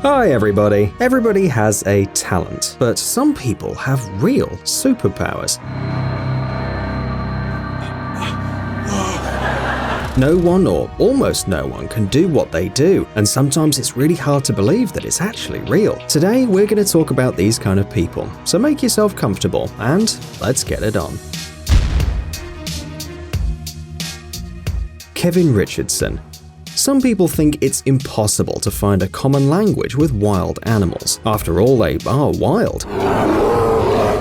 Hi everybody. Everybody has a talent, but some people have real superpowers. No one or almost no one can do what they do, and sometimes it's really hard to believe that it's actually real. Today we're going to talk about these kind of people, so make yourself comfortable and let's get it on. Kevin Richardson. Some people think it's impossible to find a common language with wild animals. After all, they are wild.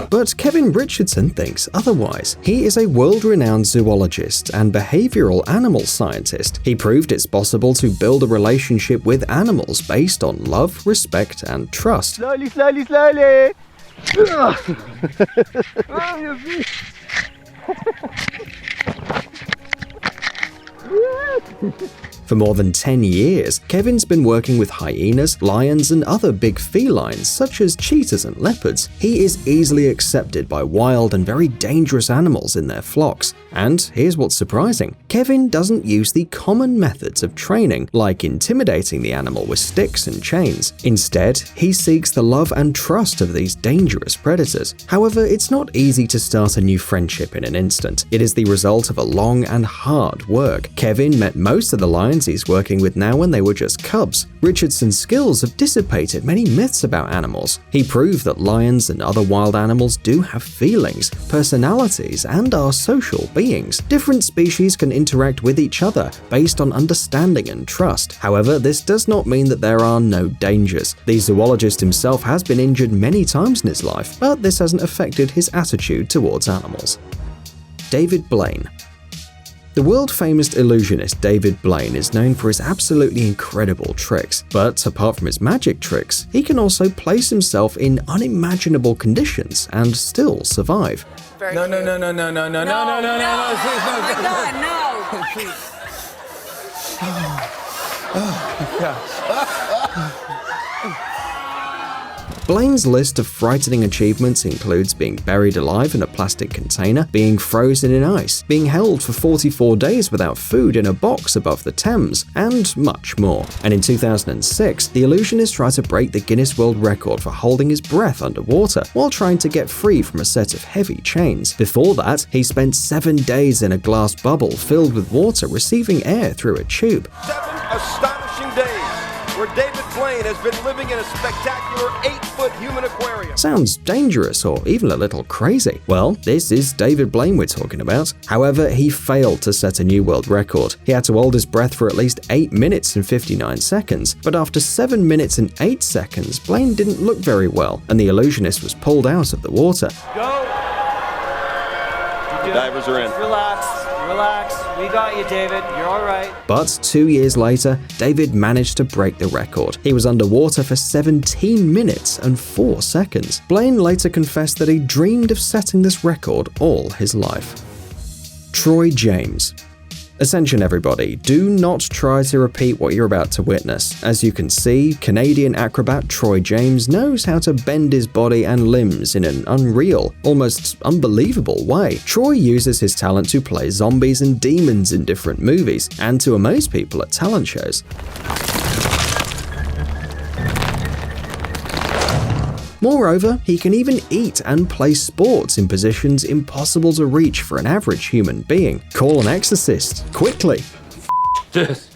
But Kevin Richardson thinks otherwise. He is a world-renowned zoologist and behavioral animal scientist. He proved it's possible to build a relationship with animals based on love, respect, and trust. Slowly, slowly, slowly! For more than 10 years, Kevin's been working with hyenas, lions, and other big felines such as cheetahs and leopards. He is easily accepted by wild and very dangerous animals in their flocks. And here's what's surprising. Kevin doesn't use the common methods of training, like intimidating the animal with sticks and chains. Instead, he seeks the love and trust of these dangerous predators. However, it's not easy to start a new friendship in an instant. It is the result of a long and hard work. Kevin met most of the lions he's working with now when they were just cubs. Richardson's skills have dissipated many myths about animals. He proved that lions and other wild animals do have feelings, personalities, and are social beings. Different species can interact with each other based on understanding and trust. However, this does not mean that there are no dangers. The zoologist himself has been injured many times in his life, but this hasn't affected his attitude towards animals. David Blaine. The world-famous illusionist David Blaine is known for his absolutely incredible tricks, but apart from his magic tricks, he can also place himself in unimaginable conditions and still survive. No, no, no, no, no, no, no, no, no, no, no, no, please, no, Oh my God, no! please. Oh, gosh. Blaine's list of frightening achievements includes being buried alive in a plastic container, being frozen in ice, being held for 44 days without food in a box above the Thames, and much more. And in 2006, the illusionist tried to break the Guinness World Record for holding his breath underwater while trying to get free from a set of heavy chains. Before that, he spent 7 days in a glass bubble filled with water receiving air through a tube. 7 astonishing days where David Blaine has been living in a spectacular 8-foot human aquarium. Sounds dangerous or even a little crazy. Well, this is David Blaine we're talking about. However, he failed to set a new world record. He had to hold his breath for at least 8 minutes and 59 seconds, but after 7 minutes and 8 seconds, Blaine didn't look very well, and the illusionist was pulled out of the water. Go! The divers are in. Relax, relax. We got you, David. You're all right. But 2 years later, David managed to break the record. He was underwater for 17 minutes and 4 seconds. Blaine later confessed that he dreamed of setting this record all his life. Troy James. Attention everybody, do not try to repeat what you're about to witness. As you can see, Canadian acrobat Troy James knows how to bend his body and limbs in an unreal, almost unbelievable way. Troy uses his talent to play zombies and demons in different movies, and to amaze people at talent shows. Moreover, he can even eat and play sports in positions impossible to reach for an average human being. Call an exorcist, quickly! This.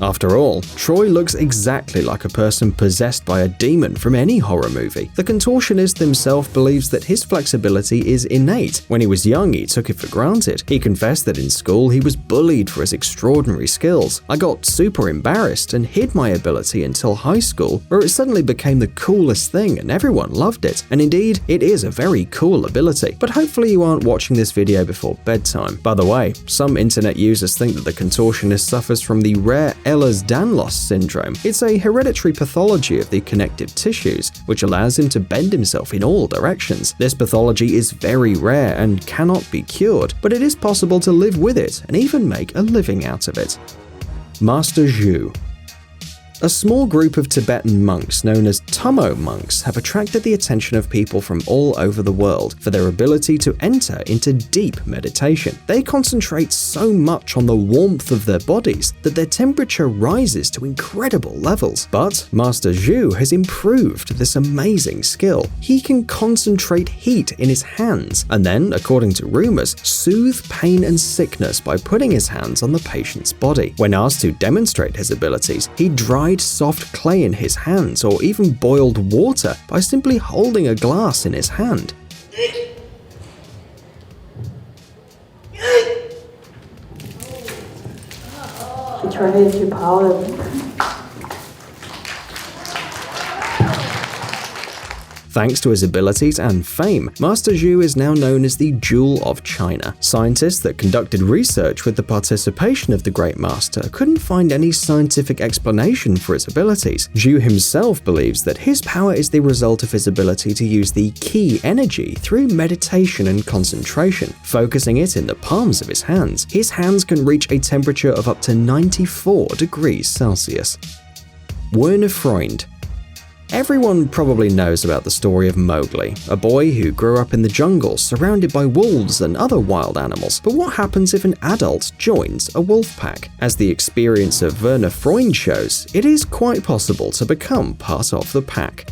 After all, Troy looks exactly like a person possessed by a demon from any horror movie. The contortionist himself believes that his flexibility is innate. When he was young, he took it for granted. He confessed that in school he was bullied for his extraordinary skills. I got super embarrassed and hid my ability until high school, where it suddenly became the coolest thing and everyone loved it. And indeed, it is a very cool ability. But hopefully you aren't watching this video before bedtime. By the way, some internet users think that the contortionist suffers from the rare Ehlers-Danlos syndrome. It's a hereditary pathology of the connective tissues, which allows him to bend himself in all directions. This pathology is very rare and cannot be cured, but it is possible to live with it and even make a living out of it. Master Zhu. A small group of Tibetan monks known as Tummo monks have attracted the attention of people from all over the world for their ability to enter into deep meditation. They concentrate so much on the warmth of their bodies that their temperature rises to incredible levels. But Master Zhu has improved this amazing skill. He can concentrate heat in his hands and then, according to rumors, soothe pain and sickness by putting his hands on the patient's body. When asked to demonstrate his abilities, he dried soft clay in his hands or even boiled water by simply holding a glass in his hand. Thanks to his abilities and fame, Master Zhu is now known as the Jewel of China. Scientists that conducted research with the participation of the Great Master couldn't find any scientific explanation for his abilities. Zhu himself believes that his power is the result of his ability to use the qi energy through meditation and concentration, focusing it in the palms of his hands. His hands can reach a temperature of up to 94 degrees Celsius. Werner Freund. Everyone probably knows about the story of Mowgli, a boy who grew up in the jungle surrounded by wolves and other wild animals. But what happens if an adult joins a wolf pack? As the experience of Werner Freund shows, it is quite possible to become part of the pack.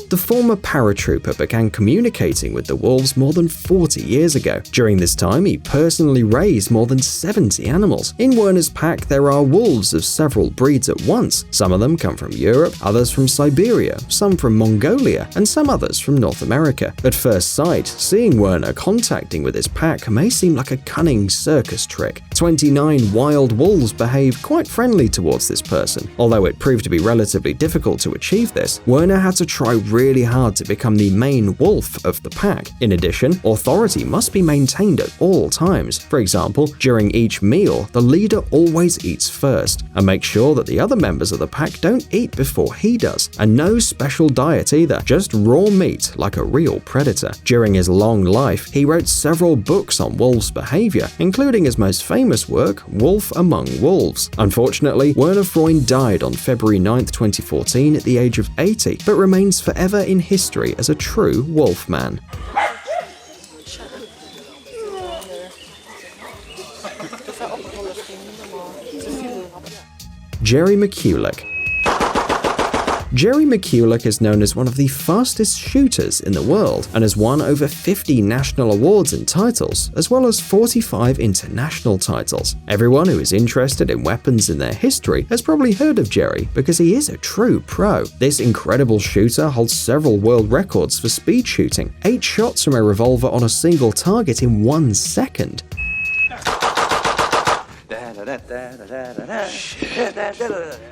The former paratrooper began communicating with the wolves more than 40 years ago. During this time, he personally raised more than 70 animals. In Werner's pack, there are wolves of several breeds at once. Some of them come from Europe, others from Siberia, some from Mongolia, and some others from North America. At first sight, seeing Werner contacting with his pack may seem like a cunning circus trick. 29 wild wolves behave quite friendly towards this person. Although it proved to be relatively difficult to achieve this, Werner had to try really hard to become the main wolf of the pack. In addition, authority must be maintained at all times. For example, during each meal, the leader always eats first and makes sure that the other members of the pack don't eat before he does. And no special diet either, just raw meat like a real predator. During his long life, he wrote several books on wolves' behavior, including his most famous work, Wolf Among Wolves. Unfortunately, Werner Freund died on February 9, 2014 at the age of 80, but remains forever in history as a true wolf man. Jerry McCulloch. Jerry McCulloch is known as one of the fastest shooters in the world and has won over 50 national awards and titles, as well as 45 international titles. Everyone who is interested in weapons and their history has probably heard of Jerry because he is a true pro. This incredible shooter holds several world records for speed shooting, 8 shots from a revolver on a single target in 1 second.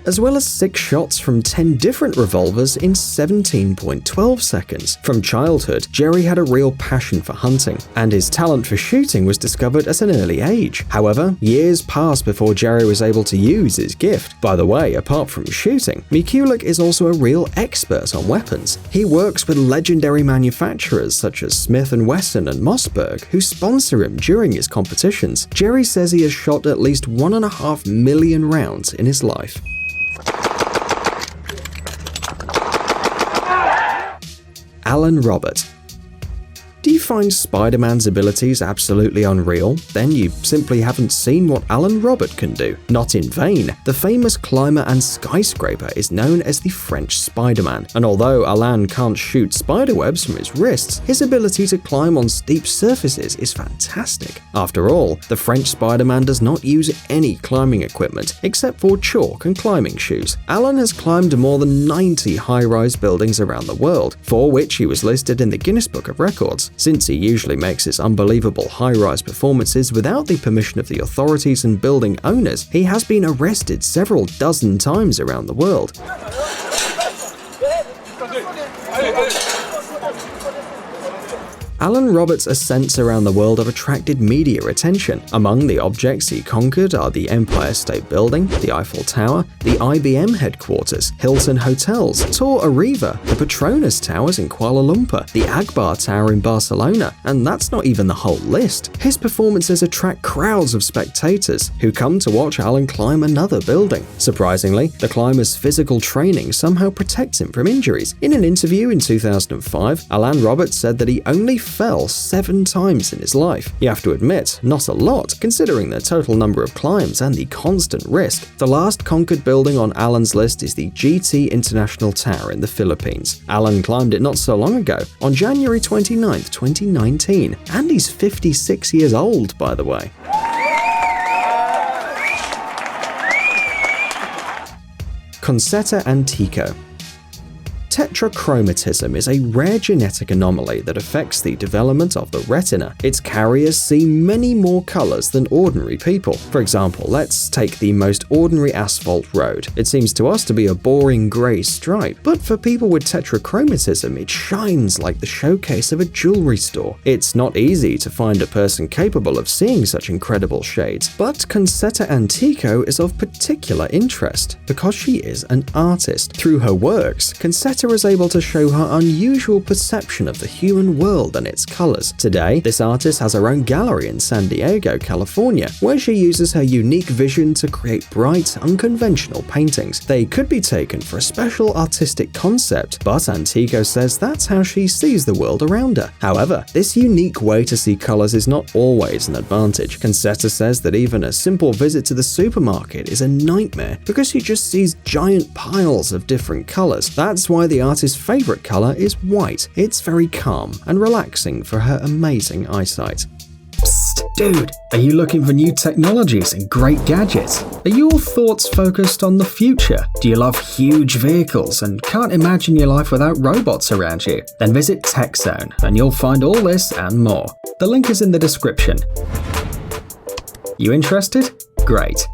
As well as 6 shots from 10 different revolvers in 17.12 seconds. From childhood, Jerry had a real passion for hunting, and his talent for shooting was discovered at an early age. However, years passed before Jerry was able to use his gift. By the way, apart from shooting, McCulloch is also a real expert on weapons. He works with legendary manufacturers such as Smith & Wesson and Mossberg, who sponsor him during his competitions. Jerry says he has shot at least 1.5 million rounds in his life. Alain Robert. Do you find Spider-Man's abilities absolutely unreal? Then you simply haven't seen what Alain Robert can do. Not in vain, the famous climber and skyscraper is known as the French Spider-Man, and although Alain can't shoot spiderwebs from his wrists, his ability to climb on steep surfaces is fantastic. After all, the French Spider-Man does not use any climbing equipment except for chalk and climbing shoes. Alain has climbed more than 90 high-rise buildings around the world, for which he was listed in the Guinness Book of Records. Since he usually makes his unbelievable high-rise performances without the permission of the authorities and building owners, he has been arrested several dozen times around the world. Alain Robert's ascents around the world have attracted media attention. Among the objects he conquered are the Empire State Building, the Eiffel Tower, the IBM headquarters, Hilton Hotels, Torre Arriva, the Petronas Towers in Kuala Lumpur, the Akbar Tower in Barcelona, and that's not even the whole list. His performances attract crowds of spectators who come to watch Alain climb another building. Surprisingly, the climber's physical training somehow protects him from injuries. In an interview in 2005, Alain Robert said that he only fell 7 times in his life. You have to admit, not a lot, considering the total number of climbs and the constant risk. The last conquered building on Alain's list is the GT International Tower in the Philippines. Alain climbed it not so long ago, on January 29, 2019, and he's 56 years old, by the way. Concetta Antico. Tetrachromatism is a rare genetic anomaly that affects the development of the retina. Its carriers see many more colors than ordinary people. For example, let's take the most ordinary asphalt road. It seems to us to be a boring gray stripe, but for people with tetrachromatism, it shines like the showcase of a jewelry store. It's not easy to find a person capable of seeing such incredible shades, but Concetta Antico is of particular interest because she is an artist. Through her works, Concetta is able to show her unusual perception of the human world and its colors. Today, this artist has her own gallery in San Diego, California, where she uses her unique vision to create bright, unconventional paintings. They could be taken for a special artistic concept, but Antico says that's how she sees the world around her. However, this unique way to see colors is not always an advantage. Concetta says that even a simple visit to the supermarket is a nightmare because she just sees giant piles of different colors. That's why the artist's favorite color is white. It's very calm and relaxing for her amazing eyesight. Psst, dude, are you looking for new technologies and great gadgets? Are your thoughts focused on the future? Do you love huge vehicles and can't imagine your life without robots around you? Then visit TechZone and you'll find all this and more. The link is in the description. You interested? Great.